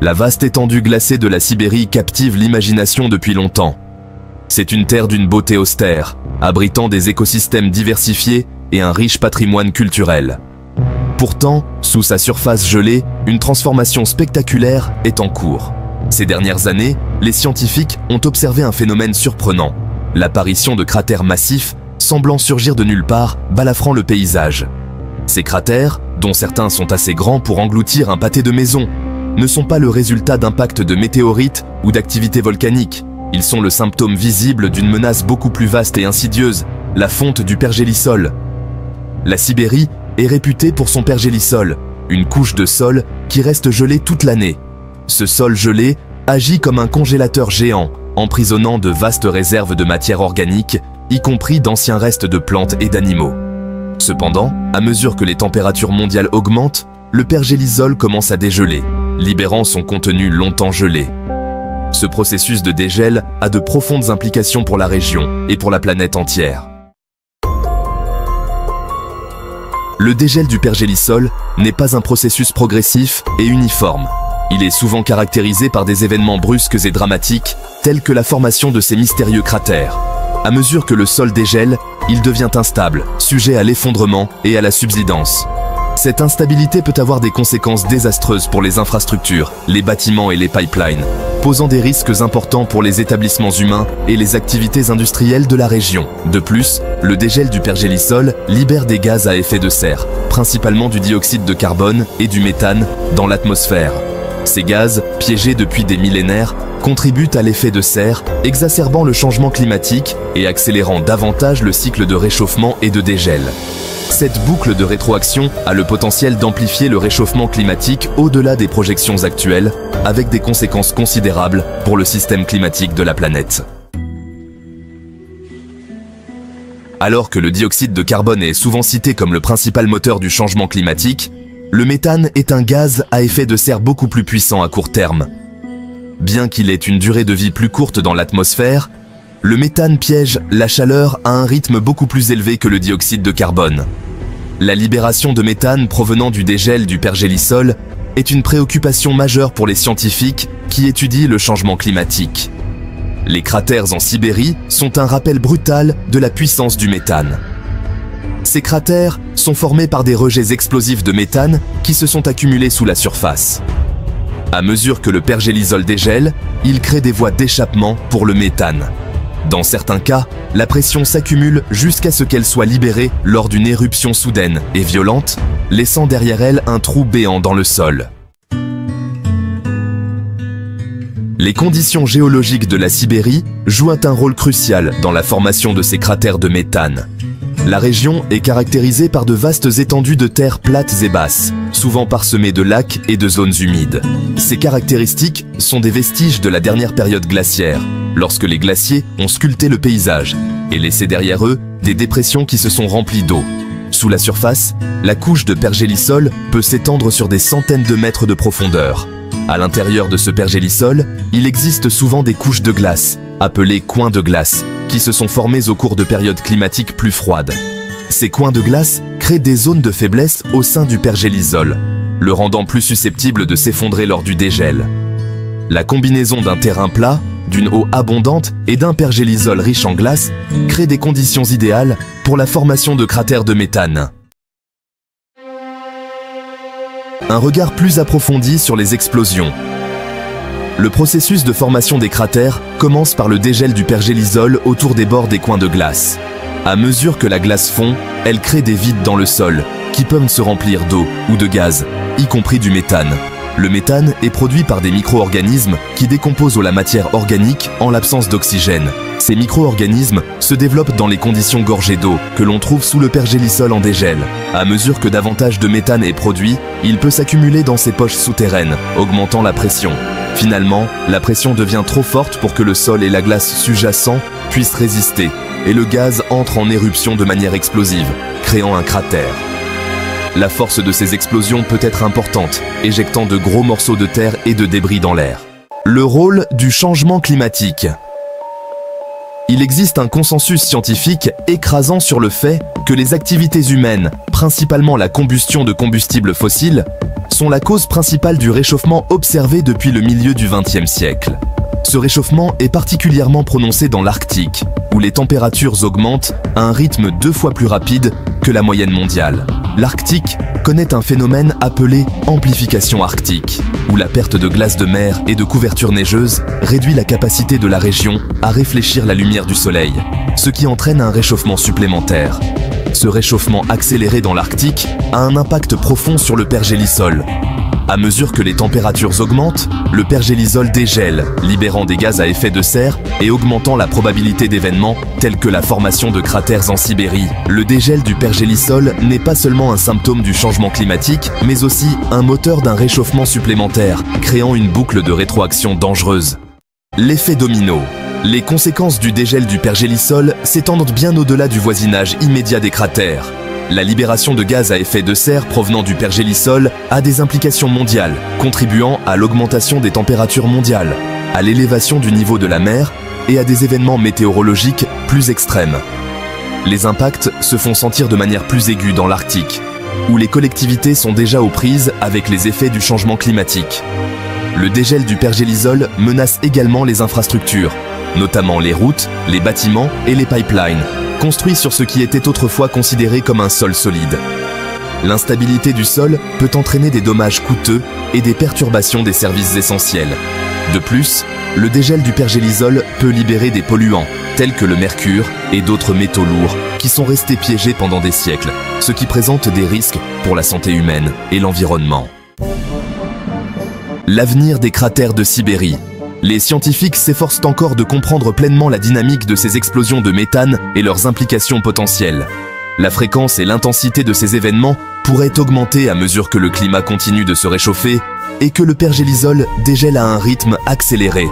La vaste étendue glacée de la Sibérie captive l'imagination depuis longtemps. C'est une terre d'une beauté austère, abritant des écosystèmes diversifiés et un riche patrimoine culturel. Pourtant, sous sa surface gelée, une transformation spectaculaire est en cours. Ces dernières années, les scientifiques ont observé un phénomène surprenant, l'apparition de cratères massifs semblant surgir de nulle part, balafrant le paysage. Ces cratères, dont certains sont assez grands pour engloutir un pâté de maison, ne sont pas le résultat d'impacts de météorites ou d'activités volcaniques. Ils sont le symptôme visible d'une menace beaucoup plus vaste et insidieuse, la fonte du pergélisol. La Sibérie est réputée pour son pergélisol, une couche de sol qui reste gelée toute l'année. Ce sol gelé agit comme un congélateur géant, emprisonnant de vastes réserves de matière organique, y compris d'anciens restes de plantes et d'animaux. Cependant, à mesure que les températures mondiales augmentent, le pergélisol commence à dégeler, libérant son contenu longtemps gelé. Ce processus de dégel a de profondes implications pour la région et pour la planète entière. Le dégel du pergélisol n'est pas un processus progressif et uniforme. Il est souvent caractérisé par des événements brusques et dramatiques, tels que la formation de ces mystérieux cratères. À mesure que le sol dégèle, il devient instable, sujet à l'effondrement et à la subsidence. Cette instabilité peut avoir des conséquences désastreuses pour les infrastructures, les bâtiments et les pipelines, posant des risques importants pour les établissements humains et les activités industrielles de la région. De plus, le dégel du pergélisol libère des gaz à effet de serre, principalement du dioxyde de carbone et du méthane, dans l'atmosphère. Ces gaz, piégés depuis des millénaires, contribuent à l'effet de serre, exacerbant le changement climatique et accélérant davantage le cycle de réchauffement et de dégel. Cette boucle de rétroaction a le potentiel d'amplifier le réchauffement climatique au-delà des projections actuelles, avec des conséquences considérables pour le système climatique de la planète. Alors que le dioxyde de carbone est souvent cité comme le principal moteur du changement climatique, le méthane est un gaz à effet de serre beaucoup plus puissant à court terme. Bien qu'il ait une durée de vie plus courte dans l'atmosphère, le méthane piège la chaleur à un rythme beaucoup plus élevé que le dioxyde de carbone. La libération de méthane provenant du dégel du pergélisol est une préoccupation majeure pour les scientifiques qui étudient le changement climatique. Les cratères en Sibérie sont un rappel brutal de la puissance du méthane. Ces cratères sont formés par des rejets explosifs de méthane qui se sont accumulés sous la surface. À mesure que le pergélisol dégèle, il crée des voies d'échappement pour le méthane. Dans certains cas, la pression s'accumule jusqu'à ce qu'elle soit libérée lors d'une éruption soudaine et violente, laissant derrière elle un trou béant dans le sol. Les conditions géologiques de la Sibérie jouent un rôle crucial dans la formation de ces cratères de méthane. La région est caractérisée par de vastes étendues de terre plates et basses, souvent parsemées de lacs et de zones humides. Ces caractéristiques sont des vestiges de la dernière période glaciaire, lorsque les glaciers ont sculpté le paysage et laissé derrière eux des dépressions qui se sont remplies d'eau. Sous la surface, la couche de pergélisol peut s'étendre sur des centaines de mètres de profondeur. À l'intérieur de ce pergélisol, il existe souvent des couches de glace, appelées coins de glace, qui se sont formés au cours de périodes climatiques plus froides. Ces coins de glace créent des zones de faiblesse au sein du pergélisol, le rendant plus susceptible de s'effondrer lors du dégel. La combinaison d'un terrain plat, d'une eau abondante et d'un pergélisol riche en glace crée des conditions idéales pour la formation de cratères de méthane. Un regard plus approfondi sur les explosions. Le processus de formation des cratères commence par le dégel du pergélisol autour des bords des coins de glace. À mesure que la glace fond, elle crée des vides dans le sol, qui peuvent se remplir d'eau ou de gaz, y compris du méthane. Le méthane est produit par des micro-organismes qui décomposent la matière organique en l'absence d'oxygène. Ces micro-organismes se développent dans les conditions gorgées d'eau que l'on trouve sous le pergélisol en dégel. À mesure que davantage de méthane est produit, il peut s'accumuler dans ces poches souterraines, augmentant la pression. Finalement, la pression devient trop forte pour que le sol et la glace sous-jacent puissent résister, et le gaz entre en éruption de manière explosive, créant un cratère. La force de ces explosions peut être importante, éjectant de gros morceaux de terre et de débris dans l'air. Le rôle du changement climatique. Il existe un consensus scientifique écrasant sur le fait que les activités humaines, principalement la combustion de combustibles fossiles, sont la cause principale du réchauffement observé depuis le milieu du XXe siècle. Ce réchauffement est particulièrement prononcé dans l'Arctique, où les températures augmentent à un rythme 2 fois plus rapide que la moyenne mondiale. L'Arctique connaît un phénomène appelé amplification arctique, où la perte de glace de mer et de couverture neigeuse réduit la capacité de la région à réfléchir la lumière du soleil, ce qui entraîne un réchauffement supplémentaire. Ce réchauffement accéléré dans l'Arctique a un impact profond sur le pergélisol. À mesure que les températures augmentent, le pergélisol dégèle, libérant des gaz à effet de serre et augmentant la probabilité d'événements tels que la formation de cratères en Sibérie. Le dégel du pergélisol n'est pas seulement un symptôme du changement climatique, mais aussi un moteur d'un réchauffement supplémentaire, créant une boucle de rétroaction dangereuse. L'effet domino. Les conséquences du dégel du pergélisol s'étendent bien au-delà du voisinage immédiat des cratères. La libération de gaz à effet de serre provenant du pergélisol a des implications mondiales, contribuant à l'augmentation des températures mondiales, à l'élévation du niveau de la mer et à des événements météorologiques plus extrêmes. Les impacts se font sentir de manière plus aiguë dans l'Arctique, où les collectivités sont déjà aux prises avec les effets du changement climatique. Le dégel du pergélisol menace également les infrastructures, notamment les routes, les bâtiments et les pipelines, construits sur ce qui était autrefois considéré comme un sol solide. L'instabilité du sol peut entraîner des dommages coûteux et des perturbations des services essentiels. De plus, le dégel du pergélisol peut libérer des polluants, tels que le mercure et d'autres métaux lourds, qui sont restés piégés pendant des siècles, ce qui présente des risques pour la santé humaine et l'environnement. L'avenir des cratères de Sibérie. Les scientifiques s'efforcent encore de comprendre pleinement la dynamique de ces explosions de méthane et leurs implications potentielles. La fréquence et l'intensité de ces événements pourraient augmenter à mesure que le climat continue de se réchauffer et que le pergélisol dégèle à un rythme accéléré.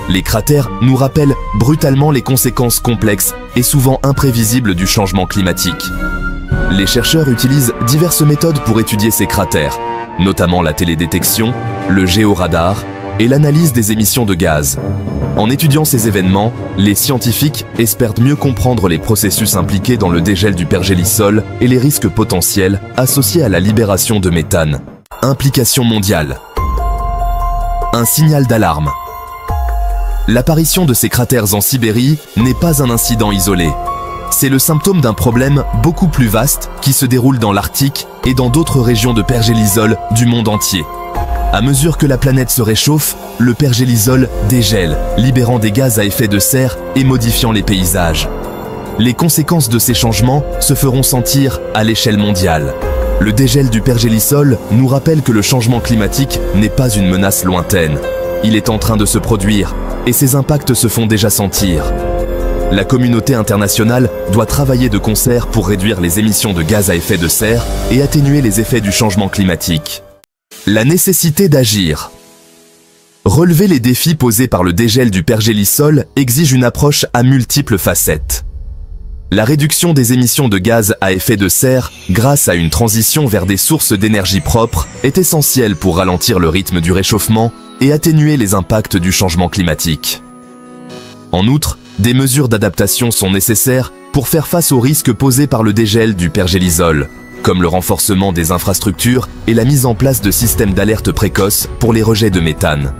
Les cratères nous rappellent brutalement les conséquences complexes et souvent imprévisibles du changement climatique. Les chercheurs utilisent diverses méthodes pour étudier ces cratères, notamment la télédétection, le géoradar et l'analyse des émissions de gaz. En étudiant ces événements, les scientifiques espèrent mieux comprendre les processus impliqués dans le dégel du pergélisol et les risques potentiels associés à la libération de méthane. Implication mondiale. Un signal d'alarme. L'apparition de ces cratères en Sibérie n'est pas un incident isolé. C'est le symptôme d'un problème beaucoup plus vaste qui se déroule dans l'Arctique et dans d'autres régions de pergélisol du monde entier. À mesure que la planète se réchauffe, le pergélisol dégèle, libérant des gaz à effet de serre et modifiant les paysages. Les conséquences de ces changements se feront sentir à l'échelle mondiale. Le dégel du pergélisol nous rappelle que le changement climatique n'est pas une menace lointaine. Il est en train de se produire et ses impacts se font déjà sentir. La communauté internationale doit travailler de concert pour réduire les émissions de gaz à effet de serre et atténuer les effets du changement climatique. La nécessité d'agir. Relever les défis posés par le dégel du pergélisol exige une approche à multiples facettes. La réduction des émissions de gaz à effet de serre grâce à une transition vers des sources d'énergie propres est essentielle pour ralentir le rythme du réchauffement et atténuer les impacts du changement climatique. En outre, des mesures d'adaptation sont nécessaires pour faire face aux risques posés par le dégel du pergélisol, comme le renforcement des infrastructures et la mise en place de systèmes d'alerte précoce pour les rejets de méthane.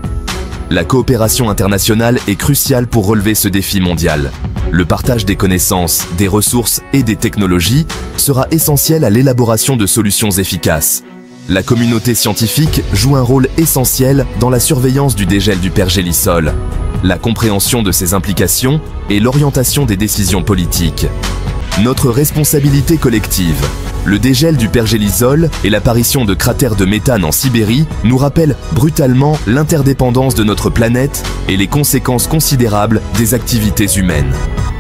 La coopération internationale est cruciale pour relever ce défi mondial. Le partage des connaissances, des ressources et des technologies sera essentiel à l'élaboration de solutions efficaces. La communauté scientifique joue un rôle essentiel dans la surveillance du dégel du pergélisol, la compréhension de ses implications et l'orientation des décisions politiques. Notre responsabilité collective. Le dégel du pergélisol et l'apparition de cratères de méthane en Sibérie nous rappellent brutalement l'interdépendance de notre planète et les conséquences considérables des activités humaines.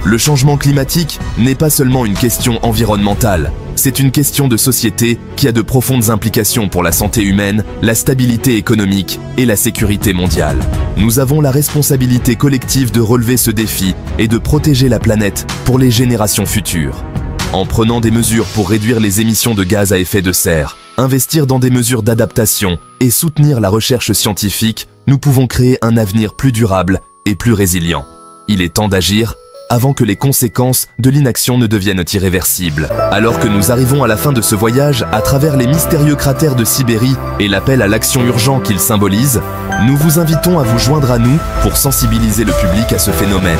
Le changement climatique n'est pas seulement une question environnementale, c'est une question de société qui a de profondes implications pour la santé humaine, la stabilité économique et la sécurité mondiale. Nous avons la responsabilité collective de relever ce défi et de protéger la planète pour les générations futures. En prenant des mesures pour réduire les émissions de gaz à effet de serre, investir dans des mesures d'adaptation et soutenir la recherche scientifique, nous pouvons créer un avenir plus durable et plus résilient. Il est temps d'agir avant que les conséquences de l'inaction ne deviennent irréversibles. Alors que nous arrivons à la fin de ce voyage à travers les mystérieux cratères de Sibérie et l'appel à l'action urgent qu'ils symbolisent, nous vous invitons à vous joindre à nous pour sensibiliser le public à ce phénomène.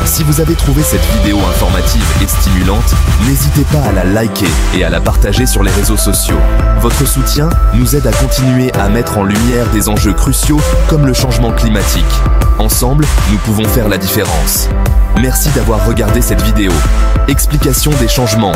Si vous avez trouvé cette vidéo informative et stimulante, n'hésitez pas à la liker et à la partager sur les réseaux sociaux. Votre soutien nous aide à continuer à mettre en lumière des enjeux cruciaux comme le changement climatique. Ensemble, nous pouvons faire la différence. Merci d'avoir regardé cette vidéo. Explication des changements.